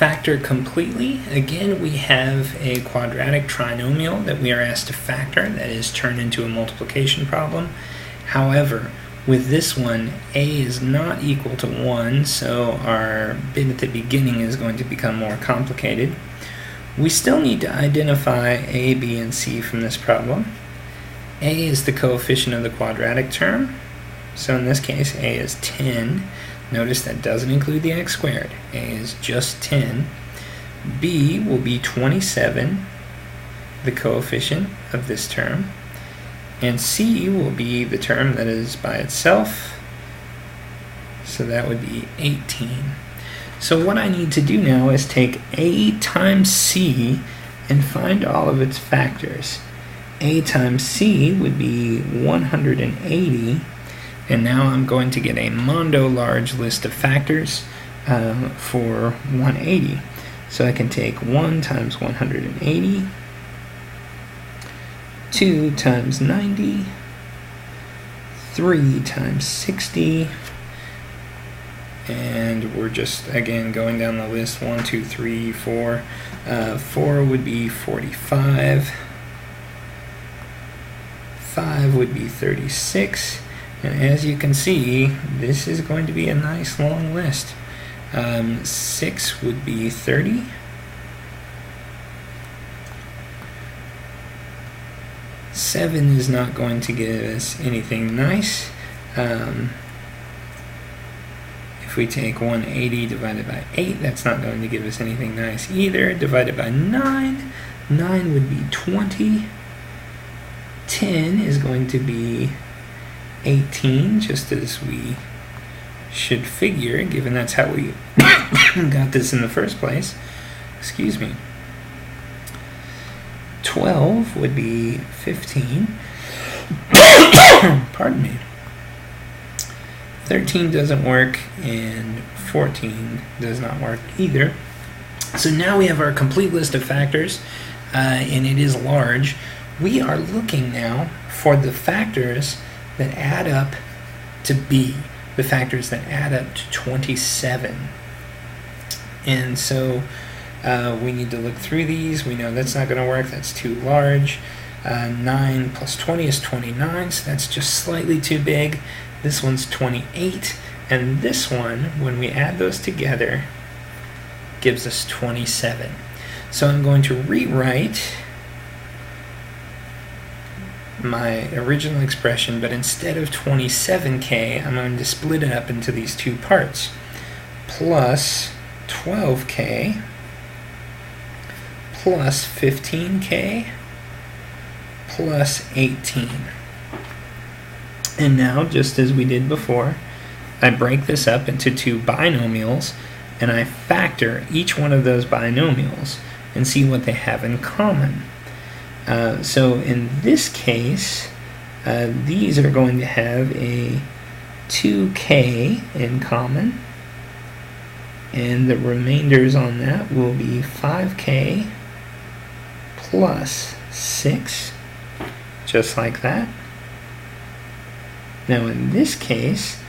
factor completely. Again, we have a quadratic trinomial that we are asked to factor that is turned into a multiplication problem. However, with this one, a is not equal to 1, so our bit at the beginning is going to become more complicated. We still need to identify a, b, and c from this problem. A is the coefficient of the quadratic term, so in this case a is 10. Notice that doesn't include the x squared. A is just 10. B will be 27, the coefficient of this term. And c will be the term that is by itself, so that would be 18. So what I need to do now is take a times c and find all of its factors. A times c would be 180. And now I'm going to get a mondo large list of factors for 180. So I can take 1 times 180, 2 times 90, 3 times 60, and we're just, again, going down the list, 1, 2, 3, 4. 4 would be 45, 5 would be 36, and as you can see, this is going to be a nice long list. 6 would be 30. 7 is not going to give us anything nice. If we take 180 divided by 8, that's not going to give us anything nice either. Divided by 9, 9 would be 20. 10 is going to be 18, just as we should figure, given that's how we got this in the first place. Excuse me. 12 would be 15. Pardon me. 13 doesn't work, and 14 does not work either. So now we have our complete list of factors, and it is large. We are looking now for the factors that add up to b, the factors that add up to 27. And so we need to look through these. We know that's not going to work. That's too large. 9 plus 20 is 29, so that's just slightly too big. This one's 28, and this one, when we add those together, gives us 27. So I'm going to rewrite my original expression, but instead of 27k, I'm going to split it up into these two parts. Plus 12k plus 15k plus 18. And now, just as we did before, I break this up into two binomials, and I factor each one of those binomials and see what they have in common. So in this case, these are going to have a 2k in common, and the remainders on that will be 5k plus 6, just like that. Now in this case,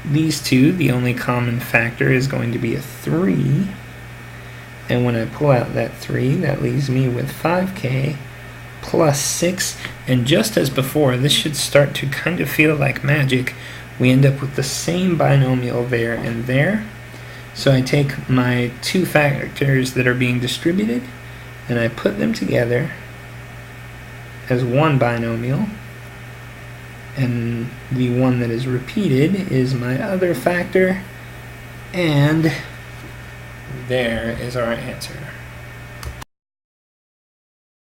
these two, the only common factor is going to be a 3, and when I pull out that 3, that leaves me with 5k plus 6, and just as before, this should start to kind of feel like magic. We end up with the same binomial there and there. So I take my two factors that are being distributed, and I put them together as one binomial, and the one that is repeated is my other factor, and there is our answer.